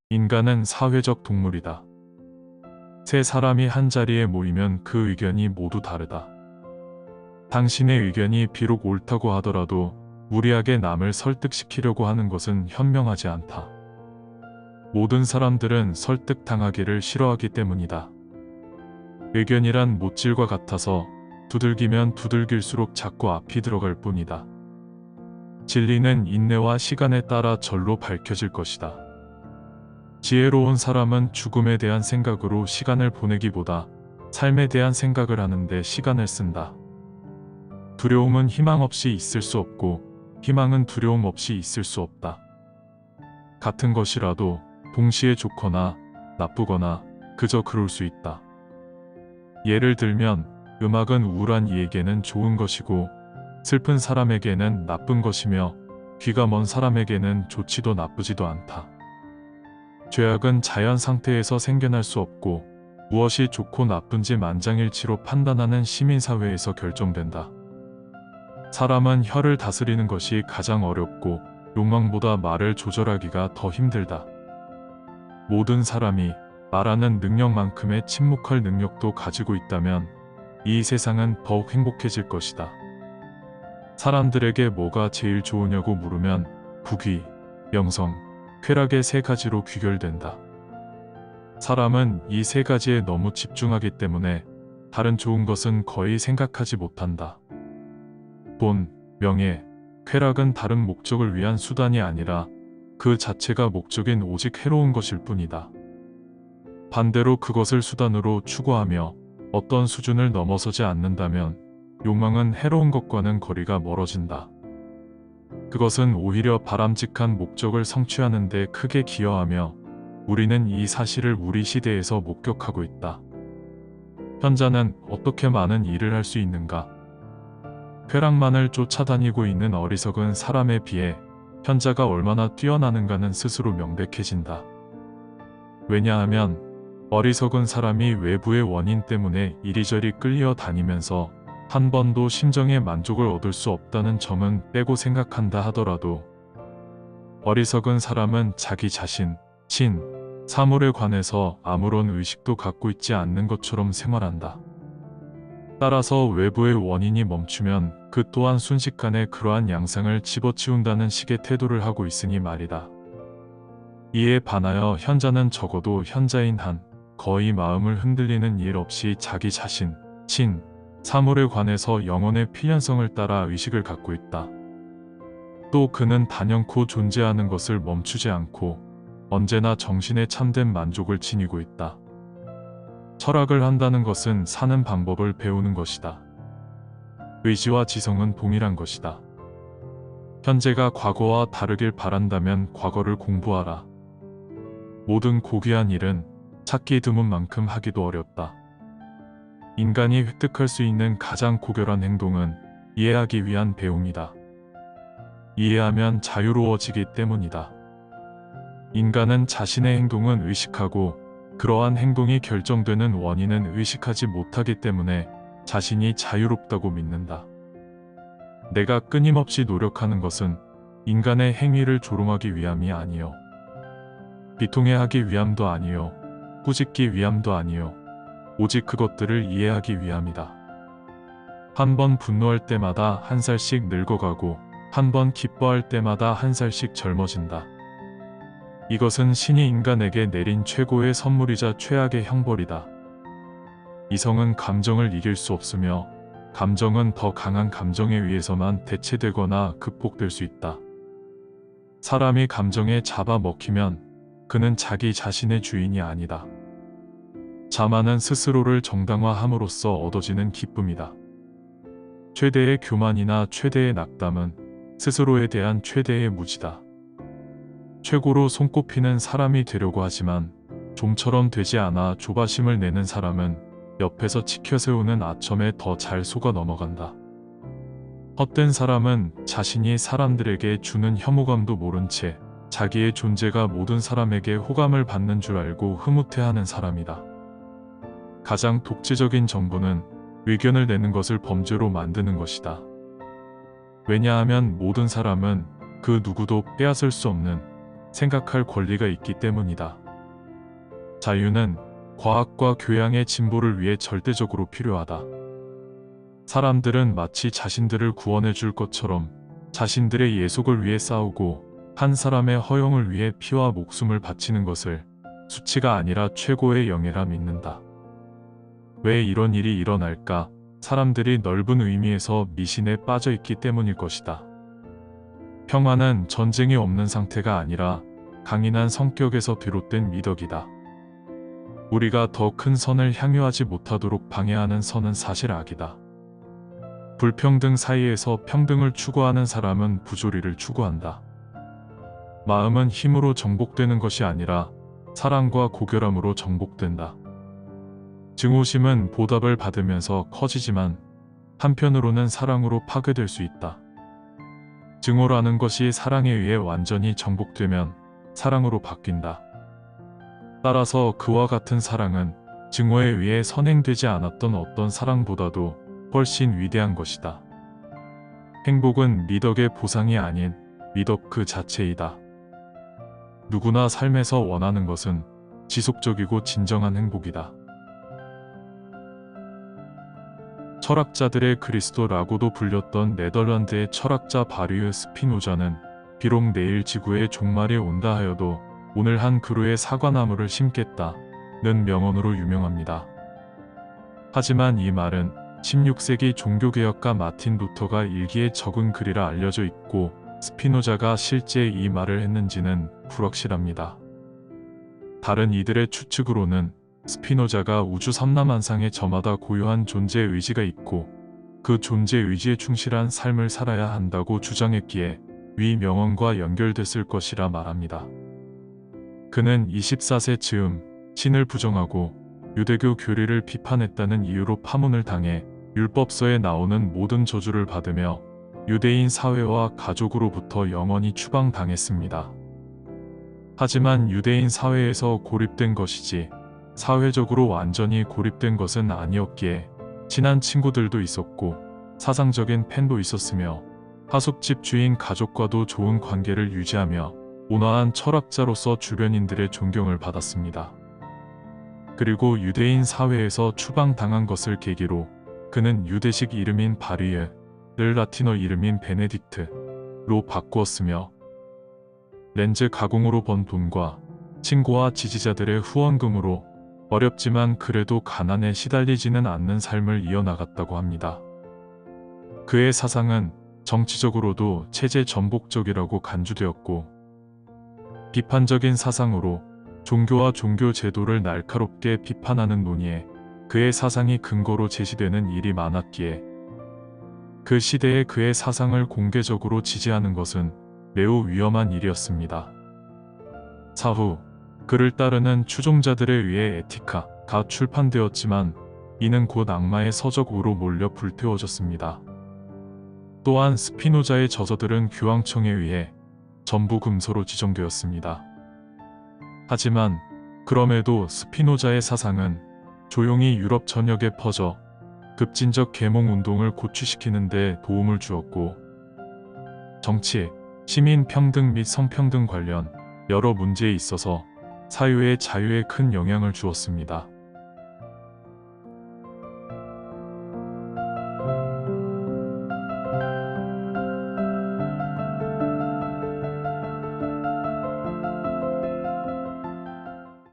인간은 사회적 동물이다. 세 사람이 한 자리에 모이면 그 의견이 모두 다르다. 당신의 의견이 비록 옳다고 하더라도 무리하게 남을 설득시키려고 하는 것은 현명하지 않다. 모든 사람들은 설득당하기를 싫어하기 때문이다. 의견이란 못질과 같아서 두들기면 두들길수록 자꾸 앞이 들어갈 뿐이다. 진리는 인내와 시간에 따라 절로 밝혀질 것이다. 지혜로운 사람은 죽음에 대한 생각으로 시간을 보내기보다 삶에 대한 생각을 하는데 시간을 쓴다. 두려움은 희망 없이 있을 수 없고 희망은 두려움 없이 있을 수 없다. 같은 것이라도 동시에 좋거나 나쁘거나 그저 그럴 수 있다. 예를 들면 음악은 우울한 이에게는 좋은 것이고 슬픈 사람에게는 나쁜 것이며 귀가 먼 사람에게는 좋지도 나쁘지도 않다. 죄악은 자연 상태에서 생겨날 수 없고 무엇이 좋고 나쁜지 만장일치로 판단하는 시민사회에서 결정된다. 사람은 혀를 다스리는 것이 가장 어렵고 욕망보다 말을 조절하기가 더 힘들다. 모든 사람이 말하는 능력만큼의 침묵할 능력도 가지고 있다면 이 세상은 더욱 행복해질 것이다. 사람들에게 뭐가 제일 좋으냐고 물으면 부귀, 명성, 쾌락의 세 가지로 귀결된다. 사람은 이 세 가지에 너무 집중하기 때문에 다른 좋은 것은 거의 생각하지 못한다. 돈, 명예, 쾌락은 다른 목적을 위한 수단이 아니라 그 자체가 목적인 오직 해로운 것일 뿐이다. 반대로 그것을 수단으로 추구하며 어떤 수준을 넘어서지 않는다면 욕망은 해로운 것과는 거리가 멀어진다. 그것은 오히려 바람직한 목적을 성취하는 데 크게 기여하며 우리는 이 사실을 우리 시대에서 목격하고 있다. 현자는 어떻게 많은 일을 할 수 있는가? 쾌락만을 쫓아다니고 있는 어리석은 사람에 비해 현자가 얼마나 뛰어나는가는 스스로 명백해진다. 왜냐하면 어리석은 사람이 외부의 원인 때문에 이리저리 끌려다니면서 한 번도 심정의 만족을 얻을 수 없다는 점은 빼고 생각한다 하더라도 어리석은 사람은 자기 자신, 신, 사물에 관해서 아무런 의식도 갖고 있지 않는 것처럼 생활한다. 따라서 외부의 원인이 멈추면 그 또한 순식간에 그러한 양상을 집어치운다는 식의 태도를 하고 있으니 말이다. 이에 반하여 현자는 적어도 현자인 한 거의 마음을 흔들리는 일 없이 자기 자신, 신, 사물에 관해서 영혼의 필연성을 따라 의식을 갖고 있다. 또 그는 단연코 존재하는 것을 멈추지 않고 언제나 정신에 참된 만족을 지니고 있다. 철학을 한다는 것은 사는 방법을 배우는 것이다. 의지와 지성은 동일한 것이다. 현재가 과거와 다르길 바란다면 과거를 공부하라. 모든 고귀한 일은 찾기 드문 만큼 하기도 어렵다. 인간이 획득할 수 있는 가장 고결한 행동은 이해하기 위한 배움이다. 이해하면 자유로워지기 때문이다. 인간은 자신의 행동은 의식하고 그러한 행동이 결정되는 원인은 의식하지 못하기 때문에 자신이 자유롭다고 믿는다. 내가 끊임없이 노력하는 것은 인간의 행위를 조롱하기 위함이 아니요, 비통해하기 위함도 아니요, 꾸짖기 위함도 아니요, 오직 그것들을 이해하기 위함이다. 한 번 분노할 때마다 한 살씩 늙어가고 한 번 기뻐할 때마다 한 살씩 젊어진다. 이것은 신이 인간에게 내린 최고의 선물이자 최악의 형벌이다. 이성은 감정을 이길 수 없으며 감정은 더 강한 감정에 의해서만 대체되거나 극복될 수 있다. 사람이 감정에 잡아먹히면 그는 자기 자신의 주인이 아니다. 자만은 스스로를 정당화함으로써 얻어지는 기쁨이다. 최대의 교만이나 최대의 낙담은 스스로에 대한 최대의 무지다. 최고로 손꼽히는 사람이 되려고 하지만 좀처럼 되지 않아 조바심을 내는 사람은 옆에서 치켜세우는 아첨에 더 잘 속아 넘어간다. 헛된 사람은 자신이 사람들에게 주는 혐오감도 모른 채 자기의 존재가 모든 사람에게 호감을 받는 줄 알고 흐뭇해하는 사람이다. 가장 독재적인 정부는 의견을 내는 것을 범죄로 만드는 것이다. 왜냐하면 모든 사람은 그 누구도 빼앗을 수 없는 생각할 권리가 있기 때문이다. 자유는 과학과 교양의 진보를 위해 절대적으로 필요하다. 사람들은 마치 자신들을 구원해 줄 것처럼 자신들의 예속을 위해 싸우고 한 사람의 허용을 위해 피와 목숨을 바치는 것을 수치가 아니라 최고의 영예라 믿는다. 왜 이런 일이 일어날까? 사람들이 넓은 의미에서 미신에 빠져 있기 때문일 것이다. 평화는 전쟁이 없는 상태가 아니라 강인한 성격에서 비롯된 미덕이다. 우리가 더 큰 선을 향유하지 못하도록 방해하는 선은 사실 악이다. 불평등 사이에서 평등을 추구하는 사람은 부조리를 추구한다. 마음은 힘으로 정복되는 것이 아니라 사랑과 고결함으로 정복된다. 증오심은 보답을 받으면서 커지지만 한편으로는 사랑으로 파괴될 수 있다. 증오라는 것이 사랑에 의해 완전히 정복되면 사랑으로 바뀐다. 따라서 그와 같은 사랑은 증오에 의해 선행되지 않았던 어떤 사랑보다도 훨씬 위대한 것이다. 행복은 미덕의 보상이 아닌 미덕 그 자체이다. 누구나 삶에서 원하는 것은 지속적이고 진정한 행복이다. 철학자들의 그리스도라고도 불렸던 네덜란드의 철학자 바리흐 스피노자는 비록 내일 지구의 종말이 온다 하여도 오늘 한 그루의 사과나무를 심겠다는 명언으로 유명합니다. 하지만 이 말은 16세기 종교개혁가 마틴 루터가 일기에 적은 글이라 알려져 있고 스피노자가 실제 이 말을 했는지는 불확실합니다. 다른 이들의 추측으로는 스피노자가 우주 삼라만상에 저마다 고유한 존재 의지가 있고 그 존재 의지에 충실한 삶을 살아야 한다고 주장했기에 위 명언과 연결됐을 것이라 말합니다. 그는 24세 즈음 신을 부정하고 유대교 교리를 비판했다는 이유로 파문을 당해 율법서에 나오는 모든 저주를 받으며 유대인 사회와 가족으로부터 영원히 추방당했습니다. 하지만 유대인 사회에서 고립된 것이지 사회적으로 완전히 고립된 것은 아니었기에 친한 친구들도 있었고 사상적인 팬도 있었으며 하숙집 주인 가족과도 좋은 관계를 유지하며 온화한 철학자로서 주변인들의 존경을 받았습니다. 그리고 유대인 사회에서 추방당한 것을 계기로 그는 유대식 이름인 바리흐를 라틴어 이름인 베네딕트로 바꾸었으며 렌즈 가공으로 번 돈과 친구와 지지자들의 후원금으로 어렵지만 그래도 가난에 시달리지는 않는 삶을 이어나갔다고 합니다. 그의 사상은 정치적으로도 체제 전복적이라고 간주되었고 비판적인 사상으로 종교와 종교 제도를 날카롭게 비판하는 논의에 그의 사상이 근거로 제시되는 일이 많았기에 그 시대에 그의 사상을 공개적으로 지지하는 것은 매우 위험한 일이었습니다. 사후 그를 따르는 추종자들에 의해 에티카가 출판되었지만 이는 곧 악마의 서적으로 몰려 불태워졌습니다. 또한 스피노자의 저서들은 교황청에 의해 전부 금서로 지정되었습니다. 하지만 그럼에도 스피노자의 사상은 조용히 유럽 전역에 퍼져 급진적 계몽 운동을 고취시키는 데 도움을 주었고 정치, 시민 평등 및 성평등 관련 여러 문제에 있어서 사유의 자유에 큰 영향을 주었습니다.